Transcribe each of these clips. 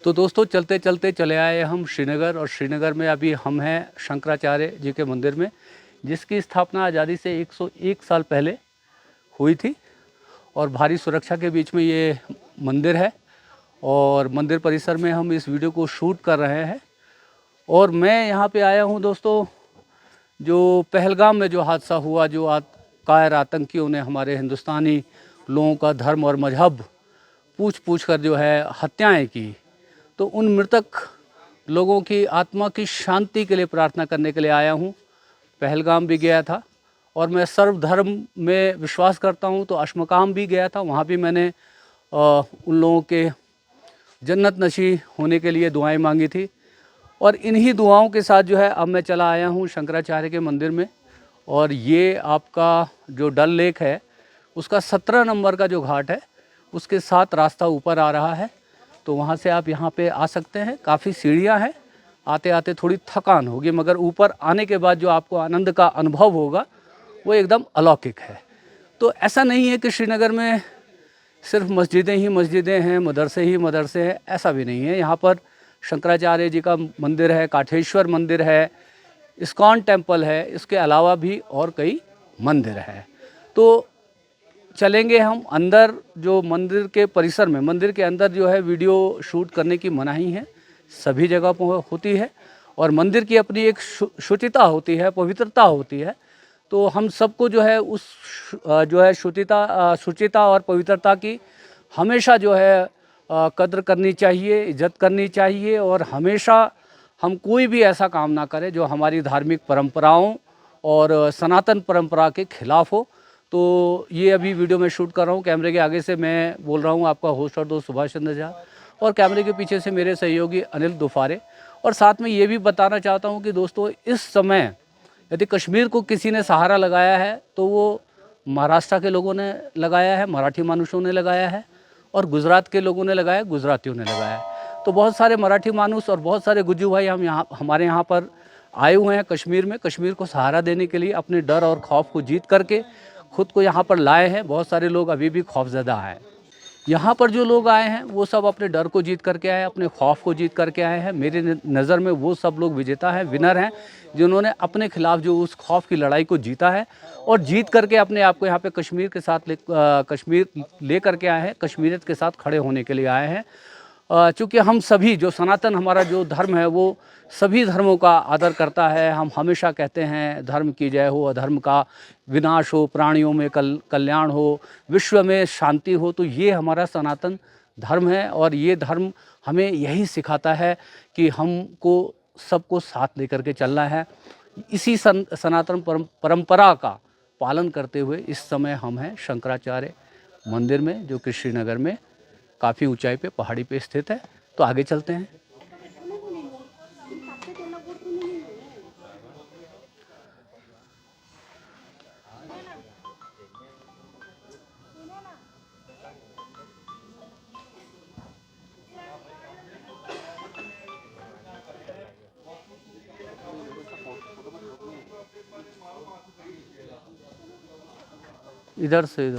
तो दोस्तों चलते चलते चले आए हम श्रीनगर, और श्रीनगर में अभी हम हैं शंकराचार्य जी के मंदिर में, जिसकी स्थापना आज़ादी से 101 साल पहले हुई थी। और भारी सुरक्षा के बीच में ये मंदिर है, और मंदिर परिसर में हम इस वीडियो को शूट कर रहे हैं। और मैं यहाँ पे आया हूँ दोस्तों, जो पहलगाम में जो हादसा हुआ, जो कायर आतंकियों ने हमारे हिंदुस्तानी लोगों का धर्म और मजहब पूछ कर जो है हत्याएं की, तो उन मृतक लोगों की आत्मा की शांति के लिए प्रार्थना करने के लिए आया हूँ। पहलगाम भी गया था, और मैं सर्वधर्म में विश्वास करता हूँ, तो अशमकाम भी गया था। वहाँ भी मैंने उन लोगों के जन्नत नशीब होने के लिए दुआएं मांगी थी। और इन्हीं दुआओं के साथ जो है अब मैं चला आया हूँ शंकराचार्य के मंदिर में। और ये आपका जो डल लेक है, उसका 17 नंबर का जो घाट है, उसके साथ रास्ता ऊपर आ रहा है। तो वहाँ से आप यहाँ पे आ सकते हैं। काफ़ी सीढ़ियाँ हैं, आते आते थोड़ी थकान होगी, मगर ऊपर आने के बाद जो आपको आनंद का अनुभव होगा वो एकदम अलौकिक है। तो ऐसा नहीं है कि श्रीनगर में सिर्फ मस्जिदें ही मस्जिदें हैं, मदरसे ही मदरसे हैं, ऐसा भी नहीं है। यहाँ पर शंकराचार्य जी का मंदिर है, काठेश्वर मंदिर है, इस्कॉन टेम्पल है, इसके अलावा भी और कई मंदिर हैं। तो चलेंगे हम अंदर। जो मंदिर के परिसर में, मंदिर के अंदर जो है वीडियो शूट करने की मनाही है, सभी जगह पर होती है। और मंदिर की अपनी एक शुचिता होती है, पवित्रता होती है। तो हम सबको जो है उस जो है शुचिता और पवित्रता की हमेशा जो है कद्र करनी चाहिए, इज्जत करनी चाहिए। और हमेशा हम कोई भी ऐसा काम ना करें जो हमारी धार्मिक परंपराओं और सनातन परंपरा के खिलाफ हो। तो ये अभी वीडियो में शूट कर रहा हूँ। कैमरे के आगे से मैं बोल रहा हूँ आपका होस्ट और दोस्त सुभाष चंद्र झा, और कैमरे के पीछे से मेरे सहयोगी अनिल दुफारे। और साथ में ये भी बताना चाहता हूँ कि दोस्तों, इस समय यदि कश्मीर को किसी ने सहारा लगाया है तो वो महाराष्ट्र के लोगों ने लगाया है, मराठी मानुषों ने लगाया है, और गुजरात के लोगों ने लगाया, गुजरातियों ने लगाया है। तो बहुत सारे मराठी मानुष और बहुत सारे गुज्जू भाई हमारे यहाँ पर आए हुए हैं कश्मीर में, कश्मीर को सहारा देने के लिए। अपने डर और खौफ को जीत करके खुद को यहाँ पर लाए हैं। बहुत सारे लोग अभी भी खौफजदा हैं। यहाँ पर जो लोग आए हैं वो सब अपने डर को जीत करके आए हैं, अपने खौफ को जीत करके आए हैं। मेरी नज़र में वो सब लोग विजेता हैं, विनर हैं, जिन्होंने अपने खिलाफ जो उस खौफ की लड़ाई को जीता है, और जीत करके अपने आप को यहाँ पे कश्मीर के साथ कश्मीर ले करके आए हैं, कश्मीरियत के साथ खड़े होने के लिए आए हैं। चूँकि हम सभी, जो सनातन हमारा जो धर्म है, वो सभी धर्मों का आदर करता है। हम हमेशा कहते हैं धर्म की जय हो, अधर्म का विनाश हो, प्राणियों में कल्याण हो, विश्व में शांति हो। तो ये हमारा सनातन धर्म है, और ये धर्म हमें यही सिखाता है कि हमको सबको साथ लेकर के चलना है। इसी सनातन परंपरा का पालन करते हुए इस समय हम हैं शंकराचार्य मंदिर में, जो कि श्रीनगर में काफ़ी ऊंचाई पे, पहाड़ी पे स्थित है। तो आगे चलते हैं। इधर से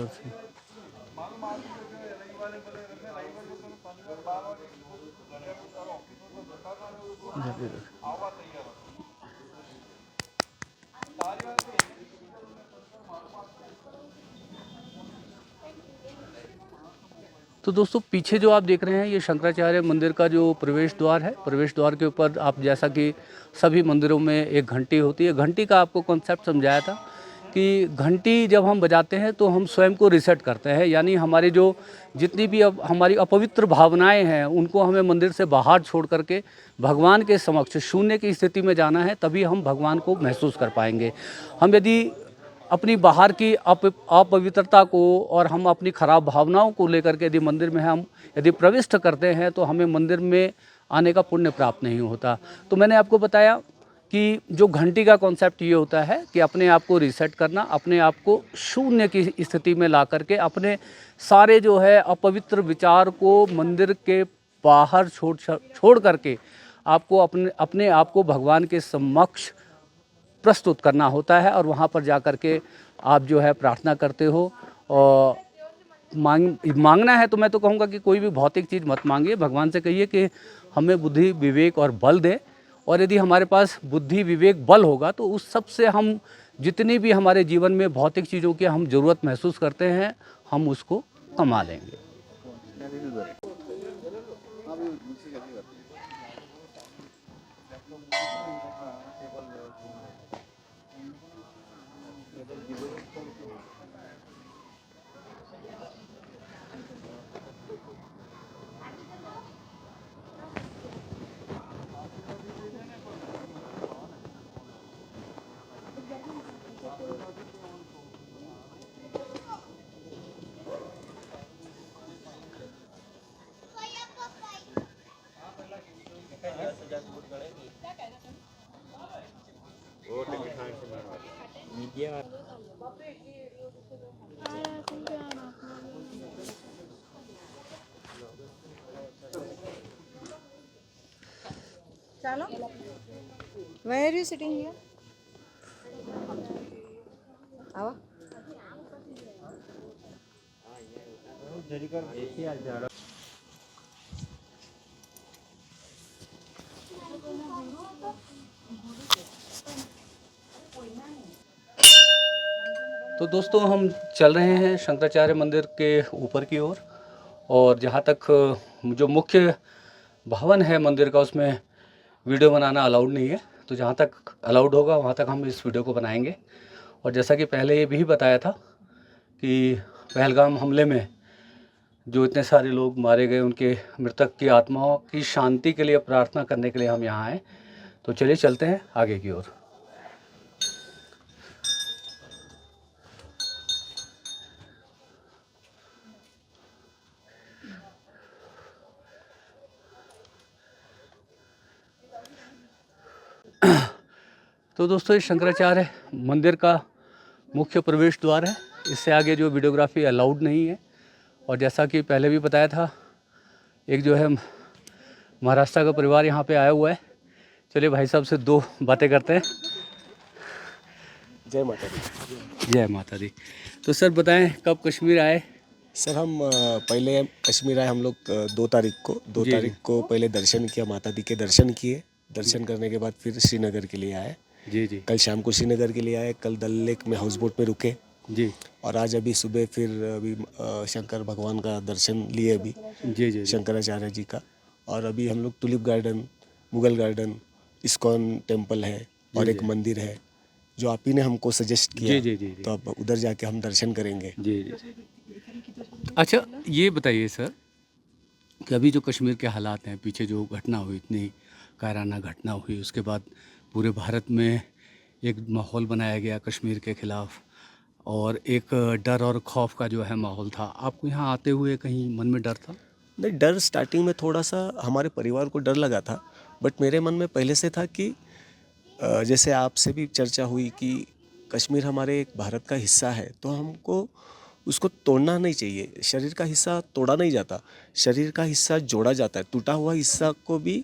तो दोस्तों, पीछे जो आप देख रहे हैं ये शंकराचार्य मंदिर का जो प्रवेश द्वार है। प्रवेश द्वार के ऊपर आप, जैसा कि सभी मंदिरों में एक घंटी होती है, घंटी का आपको कॉन्सेप्ट समझाया था कि घंटी जब हम बजाते हैं तो हम स्वयं को रिसेट करते हैं। यानी हमारी जो जितनी भी हमारी अपवित्र भावनाएं हैं, उनको हमें मंदिर से बाहर छोड़ करके भगवान के समक्ष शून्य की स्थिति में जाना है, तभी हम भगवान को महसूस कर पाएंगे। हम यदि अपनी बाहर की अपवित्रता को और हम अपनी खराब भावनाओं को लेकर के यदि मंदिर में हम यदि प्रविष्ट करते हैं, तो हमें मंदिर में आने का पुण्य प्राप्त नहीं होता। तो मैंने आपको बताया कि जो घंटी का कॉन्सेप्ट ये होता है कि अपने आप को रीसेट करना, अपने आप को शून्य की स्थिति में ला करके अपने सारे जो है अपवित्र विचार को मंदिर के बाहर छोड़ करके आपको अपने अपने आप को भगवान के समक्ष प्रस्तुत करना होता है। और वहाँ पर जा कर के आप जो है प्रार्थना करते हो। और मांगना है तो मैं तो कहूँगा कि कोई भी भौतिक चीज़ मत मांगिए, भगवान से कहिए कि हमें बुद्धि विवेक और बल दे। और यदि हमारे पास बुद्धि विवेक बल होगा तो उस सब से हम जितनी भी हमारे जीवन में भौतिक चीज़ों की हम ज़रूरत महसूस करते हैं, हम उसको कमा लेंगे। Chalo? Where are you sitting here? Ava? तो दोस्तों हम चल रहे हैं शंकराचार्य मंदिर के ऊपर की ओर। और जहाँ तक जो मुख्य भवन है मंदिर का, उसमें वीडियो बनाना अलाउड नहीं है। तो जहाँ तक अलाउड होगा वहाँ तक हम इस वीडियो को बनाएंगे। और जैसा कि पहले ये भी बताया था कि पहलगाम हमले में जो इतने सारे लोग मारे गए, उनके मृतक की आत्माओं की शांति के लिए प्रार्थना करने के लिए हम यहाँ आए। तो चलिए चलते हैं आगे की ओर। तो दोस्तों ये शंकराचार्य मंदिर का मुख्य प्रवेश द्वार है। इससे आगे जो वीडियोग्राफी अलाउड नहीं है। और जैसा कि पहले भी बताया था, एक जो है महाराष्ट्र का परिवार यहाँ पे आया हुआ है। चलिए भाई साहब से दो बातें करते हैं। जय माता दी। जय माता दी। तो सर बताएं कब कश्मीर आए? सर हम पहले कश्मीर आए हम लोग 2 तारीख को। 2 जी, तारीख को पहले दर्शन किया, माता दी के दर्शन किए। दर्शन करने के बाद फिर श्रीनगर के लिए आए। जी जी कल शाम को श्रीनगर के लिए आए। कल डल लेक में हाउस बोट में रुके। जी और आज अभी सुबह फिर अभी शंकर भगवान का दर्शन लिए अभी, जी जी शंकराचार्य जी का। और अभी हम लोग tulip garden, Mughal garden, ISKCON temple है और एक मंदिर है जो आप ही ने हमको सजेस्ट किया। जी जी जी तो अब उधर जाके हम दर्शन करेंगे। जी जी। अच्छा ये बताइए सर कि अभी जो कश्मीर के हालात हैं, पीछे जो घटना हुई, इतनी कायराना घटना हुई, उसके बाद पूरे भारत में एक माहौल बनाया गया कश्मीर के ख़िलाफ़ और एक डर और खौफ का जो है माहौल था। आपको यहाँ आते हुए कहीं मन में डर था? नहीं, डर स्टार्टिंग में थोड़ा सा हमारे परिवार को डर लगा था। बट मेरे मन में पहले से था कि जैसे आपसे भी चर्चा हुई कि कश्मीर हमारे एक भारत का हिस्सा है, तो हमको उसको तोड़ना नहीं चाहिए। शरीर का हिस्सा तोड़ा नहीं जाता, शरीर का हिस्सा जोड़ा जाता है। टूटा हुआ हिस्सा को भी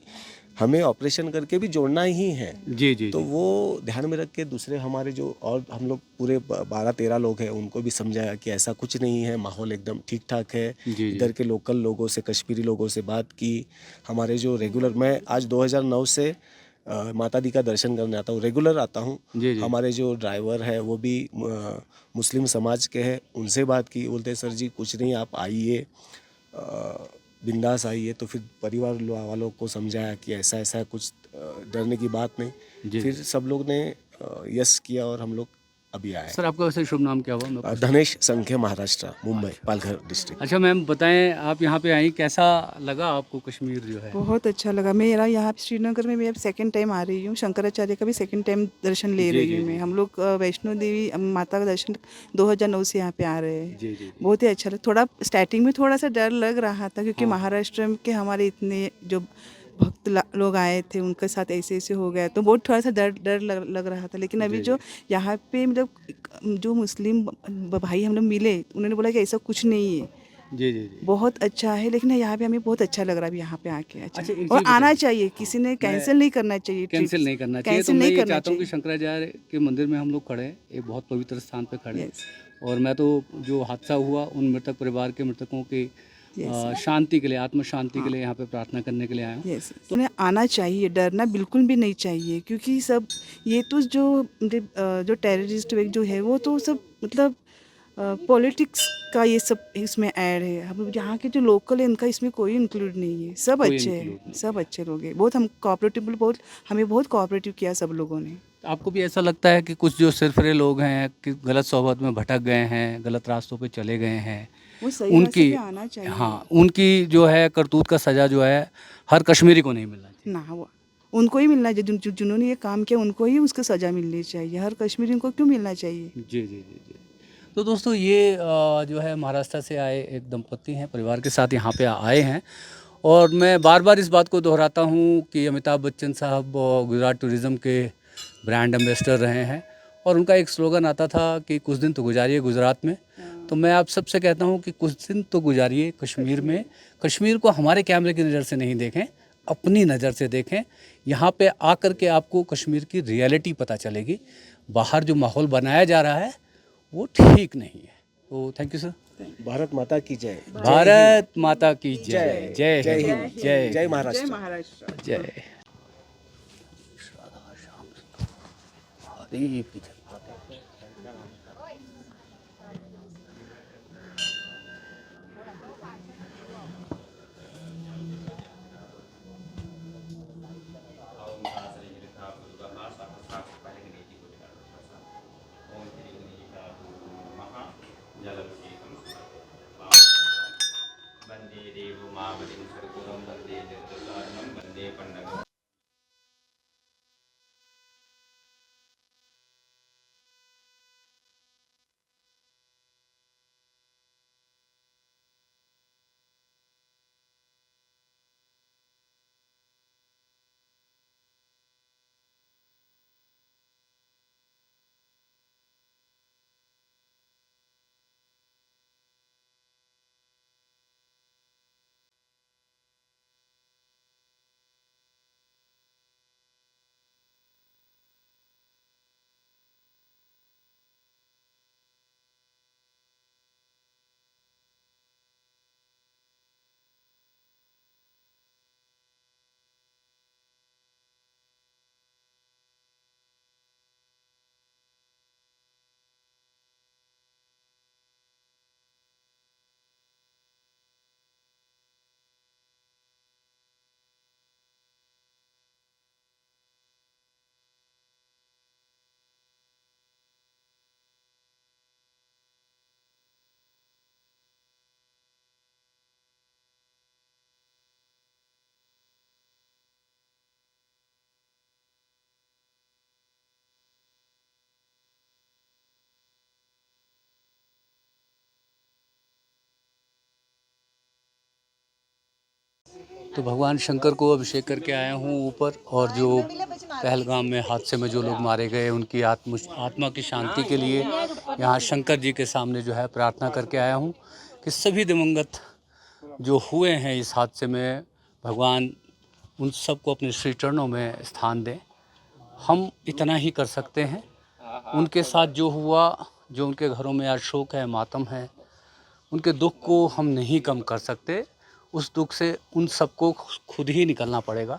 हमें ऑपरेशन करके भी जोड़ना ही है। जी जी तो जी वो ध्यान में रख के दूसरे हमारे जो और हम लोग पूरे 12-13 लोग हैं, उनको भी समझाया कि ऐसा कुछ नहीं है, माहौल एकदम ठीक ठाक है। जी इधर के लोकल लोगों से, कश्मीरी लोगों से बात की। हमारे जो रेगुलर, मैं आज 2009 से माता दी का दर्शन करने आता हूँ, रेगुलर आता हूँ। जी जी हमारे जो ड्राइवर है वो भी मुस्लिम समाज के हैं। उनसे बात की, बोलते सर जी कुछ नहीं, आप आइए, बिंदास आइए। तो फिर परिवार वालों को समझाया कि ऐसा ऐसा कुछ डरने की बात नहीं। जी। फिर सब लोग ने यस किया और हम लोग अभी आए। सर आपका वैसे शुभ नाम क्या हुआ? मैं धनेश संख्य, महाराष्ट्र, मुंबई, पालघर डिस्ट्रिक्ट। अच्छा मैम बताएं, आप यहाँ पे आई, कैसा लगा आपको कश्मीर जो है? बहुत अच्छा लगा। मेरा यहाँ श्रीनगर में मैं अब सेकंड टाइम आ रही हूँ। शंकराचार्य का भी सेकंड टाइम दर्शन ले रही हूँ मैं। हम लोग वैष्णो देवी माता का दर्शन 2009 से यहाँ पे आ रहे हैं। जी जी बहुत ही अच्छा लगा। थोड़ा स्टार्टिंग में थोड़ा सा डर लग रहा था क्योंकि महाराष्ट्र के हमारे इतने जो भक्त लोग आए थे, उनके साथ ऐसे ऐसे हो गया, तो बहुत थोड़ा सा डर डर लग रहा था। लेकिन अभी जो यहाँ पे मतलब जो मुस्लिम भाई हम लोग मिले, उन्होंने बोला कि ऐसा कुछ नहीं है, जी जी जी। बहुत अच्छा है। लेकिन यहाँ पे हमें बहुत अच्छा लग रहा है अभी यहाँ पे आके। अच्छा, अच्छा, एक और चीज़ आना बताइए। चाहिए, किसी ने कैंसिल नहीं करना चाहिए, कैंसिल नहीं करना चाहिए। तो कैंसिल मैं नहीं ये करना चाहता हूँ कि चाहिए। शंकराचार्य के मंदिर में हम लोग खड़े हैं, एक बहुत पवित्र स्थान पे खड़े हैं। यस और मैं तो जो हादसा हुआ उन मृतक परिवार के मृतकों की शांति के लिए, आत्म शांति के लिए यहाँ पे प्रार्थना करने के लिए आया हूँ। यस, उन्हें आना चाहिए, डरना बिल्कुल भी नहीं चाहिए, क्योंकि सब ये तो जो टेररिस्ट जो है वो तो सब मतलब पॉलिटिक्स का ये सब इसमें ऐड है। हम यहाँ के जो लोकल है इनका इसमें कोई इंक्लूड नहीं है, सब कोई अच्छे include हैं, नहीं। सब अच्छे लोग हैं। बहुत हम कोऑपरेटिव, बहुत हमें बहुत कोऑपरेटिव किया सब लोगों ने। तो आपको भी ऐसा लगता है कि कुछ जो सिरफिरे लोग हैं कि गलत सोहबत में भटक गए हैं, गलत रास्तों पे चले गए हैं, वो सही रास्ते उनकी, पे आना चाहिए। हाँ, उनकी जो है करतूत का सज़ा जो है हर कश्मीरी को नहीं मिलना चाहिए? ना, वो उनको ही मिलना चाहिए, जिन्होंने ये काम किया उनको ही उसकी सज़ा मिलनी चाहिए। हर कश्मीरी को क्यों मिलना चाहिए? जी जी जी जी। तो दोस्तों ये जो है महाराष्ट्र से आए एक दंपति हैं, परिवार के साथ यहाँ पे आए हैं। और मैं बार बार इस बात को दोहराता हूँ कि अमिताभ बच्चन साहब गुजरात टूरिज़्म के ब्रांड एम्बेसडर रहे हैं, और उनका एक स्लोगन आता था कि कुछ दिन तो गुजारिए गुजरात में। तो मैं आप सबसे कहता हूँ कि कुछ दिन तो गुजारिए कश्मीर में। कश्मीर को हमारे कैमरे की नज़र से नहीं देखें, अपनी नज़र से देखें। यहाँ पे आकर के आपको कश्मीर की रियलिटी पता चलेगी। बाहर जो माहौल बनाया जा रहा है वो ठीक नहीं है। तो थैंक यू सर। भारत माता की जय। भारत माता की जय। जय जय हिंद, हिंद, जय जय महाराष्ट्र। महाराष्ट्र। जय। हरी की जय। वंदे देवो मावलिं सर्वं वंदे जगत्कारणं वंदे पन्नगं। तो भगवान शंकर को अभिषेक करके आया हूँ ऊपर। और जो पहलगाम में हादसे में जो लोग मारे गए उनकी आत्मा की शांति के लिए यहाँ शंकर जी के सामने जो है प्रार्थना करके आया हूँ कि सभी दिवंगत जो हुए हैं इस हादसे में, भगवान उन सबको अपने श्री चरणों में स्थान दें। हम इतना ही कर सकते हैं। उनके साथ जो हुआ, जो उनके घरों में आज शोक है, मातम है, उनके दुख को हम नहीं कम कर सकते। उस दुख से उन सबको खुद ही निकलना पड़ेगा।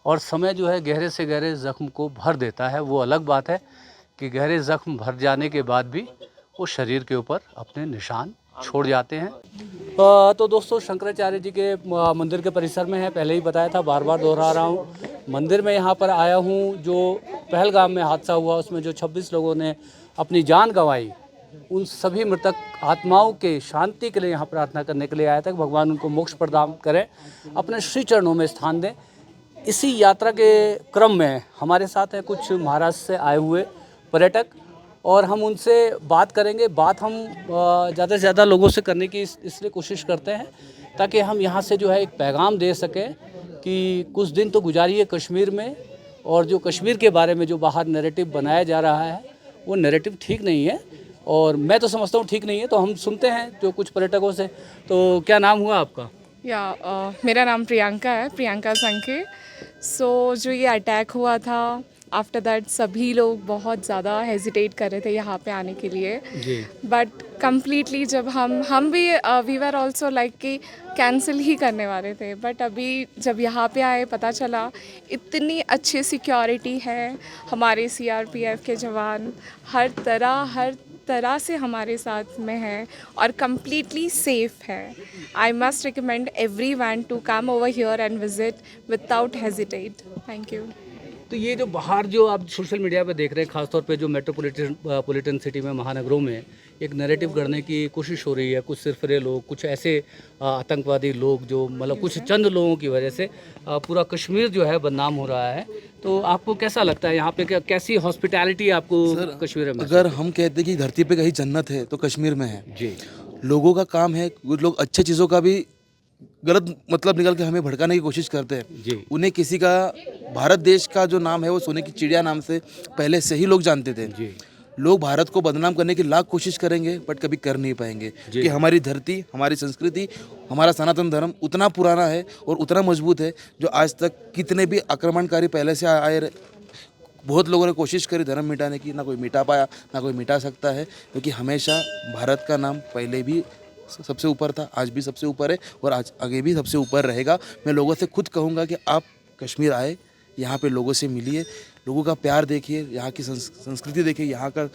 और समय जो है गहरे से गहरे ज़ख्म को भर देता है। वो अलग बात है कि गहरे ज़ख्म भर जाने के बाद भी वो शरीर के ऊपर अपने निशान छोड़ जाते हैं। तो दोस्तों शंकराचार्य जी के मंदिर के परिसर में है, पहले ही बताया था, बार बार दोहरा रहा हूँ। मंदिर में यहाँ पर आया हूँ। जो पहलगाम में हादसा हुआ उसमें जो 26 लोगों ने अपनी जान गंवाई, उन सभी मृतक आत्माओं के शांति के लिए यहाँ प्रार्थना करने के लिए आया था कि भगवान उनको मोक्ष प्रदान करें, अपने श्री चरणों में स्थान दें। इसी यात्रा के क्रम में हमारे साथ हैं कुछ महाराष्ट्र से आए हुए पर्यटक, और हम उनसे बात करेंगे। बात हम ज़्यादा से ज़्यादा लोगों से करने की इसलिए कोशिश करते हैं ताकि हम यहाँ से जो है एक पैगाम दे सकें कि कुछ दिन तो गुजारिए कश्मीर में, और जो कश्मीर के बारे में जो बाहर नैरेटिव बनाया जा रहा है वो नैरेटिव ठीक नहीं है, और मैं तो समझता हूँ ठीक नहीं है। तो हम सुनते हैं जो कुछ पर्यटकों से। तो क्या नाम हुआ आपका? मेरा नाम प्रियंका है, प्रियंका संखे। जो ये अटैक हुआ था, आफ्टर दैट सभी लोग बहुत ज़्यादा हेजिटेट कर रहे थे यहाँ पे आने के लिए, जी। बट कम्प्लीटली जब हम भी वी वर ऑल्सो लाइक कि कैंसिल ही करने वाले थे, बट अभी जब यहाँ पे आए पता चला इतनी अच्छी सिक्योरिटी है, हमारे CRPF के जवान हर तरह से हमारे साथ में है और कम्प्लीटली सेफ है। I must recommend everyone to come over here and visit without hesitate. Thank you. तो ये जो बाहर जो आप सोशल मीडिया पे देख रहे हैं, खासतौर पे जो मेट्रोपॉलिटन सिटी में, महानगरों में एक नैरेटिव गढ़ने की कोशिश हो रही है, कुछ सिरफिरे लोग, कुछ ऐसे आतंकवादी लोग जो मतलब कुछ चंद लोगों की वजह से पूरा कश्मीर जो है बदनाम हो रहा है। तो आपको कैसा लगता है यहाँ पे, कैसी हॉस्पिटैलिटी आपको कश्मीर में? अगर हम कहते हैं कि धरती पे कहीं जन्नत है तो कश्मीर में है जी। लोगों का काम है, कुछ लोग अच्छे चीज़ों का भी गलत मतलब निकल के हमें भड़काने की कोशिश करते हैं। जी। उन्हें किसी का, भारत देश का जो नाम है वो सोने की चिड़िया नाम से पहले से ही लोग जानते थे। जी। लोग भारत को बदनाम करने की लाख कोशिश करेंगे बट कभी कर नहीं पाएंगे कि हमारी धरती, हमारी संस्कृति, हमारा सनातन धर्म उतना पुराना है और उतना मजबूत है जो आज तक कितने भी आक्रमणकारी पहले से आए, बहुत लोगों ने कोशिश करी धर्म मिटाने की, ना कोई मिटा पाया ना कोई मिटा सकता है, क्योंकि हमेशा भारत का नाम पहले भी सबसे ऊपर था, आज भी सबसे ऊपर है और आज आगे भी सबसे ऊपर रहेगा। मैं लोगों से खुद कहूँगा कि आप कश्मीर आए, यहाँ पे लोगों से मिलिए, लोगों का प्यार देखिए, यहाँ की संस्कृति देखिए, यहाँ का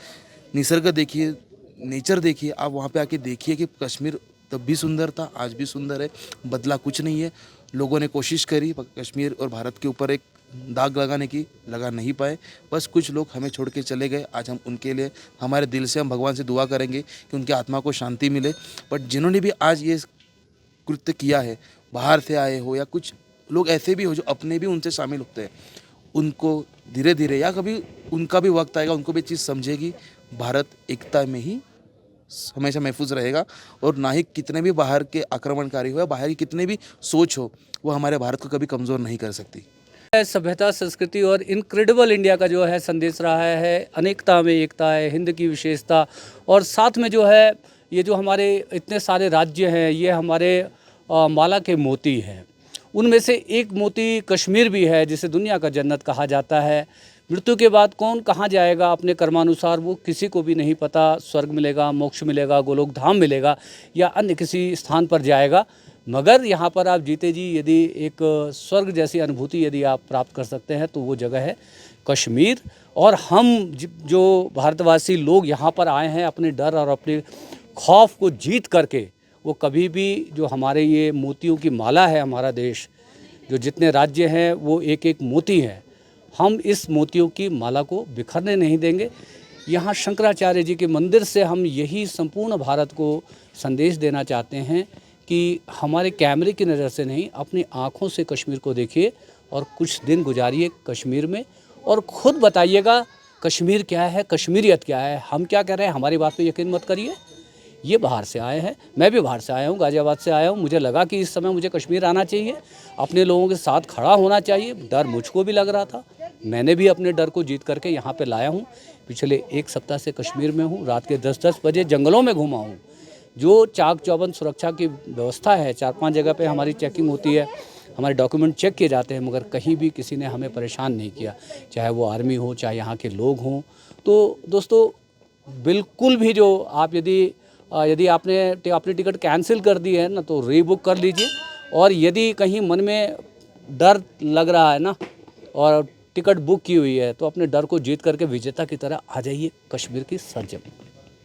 निसर्ग देखिए, नेचर देखिए। आप वहाँ पे आके देखिए कि कश्मीर तब भी सुंदर था, आज भी सुंदर है, बदला कुछ नहीं है। लोगों ने कोशिश करी कश्मीर और भारत के ऊपर एक दाग लगाने की, लगा नहीं पाए, बस कुछ लोग हमें छोड़ के चले गए। आज हम उनके लिए हमारे दिल से हम भगवान से दुआ करेंगे कि उनकी आत्मा को शांति मिले। बट जिन्होंने भी आज ये कृत्य किया है, बाहर से आए हो या कुछ लोग ऐसे भी हो जो अपने भी उनसे शामिल होते हैं, उनको धीरे धीरे या कभी उनका भी वक्त आएगा, उनको भी चीज़ समझेगी। भारत एकता में ही हमेशा महफूज रहेगा और ना ही कितने भी बाहर के आक्रमणकारी हो या बाहर की कितने भी सोच हो, वो हमारे भारत को कभी कमज़ोर नहीं कर सकती। सभ्यता, संस्कृति और इनक्रेडिबल इंडिया का जो है संदेश रहा है, अनेकता में एकता है, हिंद की विशेषता, और साथ में जो है ये जो हमारे इतने सारे राज्य हैं, ये हमारे माला के मोती हैं। उनमें से एक मोती कश्मीर भी है, जिसे दुनिया का जन्नत कहा जाता है। मृत्यु के बाद कौन कहाँ जाएगा अपने कर्मानुसार, वो किसी को भी नहीं पता। स्वर्ग मिलेगा, मोक्ष मिलेगा, गोलोक धाम मिलेगा या अन्य किसी स्थान पर जाएगा, मगर यहाँ पर आप जीते जी यदि एक स्वर्ग जैसी अनुभूति यदि आप प्राप्त कर सकते हैं तो वो जगह है कश्मीर। और हम जो भारतवासी लोग यहाँ पर आए हैं अपने डर और अपने खौफ को जीत करके, वो कभी भी जो हमारे ये मोतियों की माला है, हमारा देश जो जितने राज्य हैं वो एक एक मोती है, हम इस मोतियों की माला को बिखरने नहीं देंगे। यहाँ शंकराचार्य जी के मंदिर से हम यही संपूर्ण भारत को संदेश देना चाहते हैं कि हमारे कैमरे की नज़र से नहीं, अपनी आँखों से कश्मीर को देखिए और कुछ दिन गुजारिए कश्मीर में और ख़ुद बताइएगा कश्मीर क्या है, कश्मीरियत क्या है। हम क्या कह रहे हैं, हमारी बात पे यकीन मत करिए। ये बाहर से आए हैं, मैं भी बाहर से आया हूँ, गाज़ियाबाद से आया हूँ। मुझे लगा कि इस समय मुझे कश्मीर आना चाहिए, अपने लोगों के साथ खड़ा होना चाहिए। डर मुझको भी लग रहा था, मैंने भी अपने डर को जीत करके यहाँ पे लाया हूँ। पिछले एक सप्ताह से कश्मीर में हूँ, रात के 10-10 बजे जंगलों में घूमा हूँ। जो चाक चौबंद सुरक्षा की व्यवस्था है, 4-5 जगह पे हमारी चेकिंग होती है, हमारे डॉक्यूमेंट चेक किए जाते हैं, मगर कहीं भी किसी ने हमें परेशान नहीं किया, चाहे वो आर्मी हो, चाहे यहाँ के लोग हों। तो दोस्तों बिल्कुल भी जो आप यदि आपने अपनी टिकट कैंसिल कर दी है ना, तो रीबुक कर लीजिए। और यदि कहीं मन में डर लग रहा है ना और टिकट बुक की हुई है, तो अपने डर को जीत करके विजेता की तरह आ जाइए कश्मीर की सरजमीं।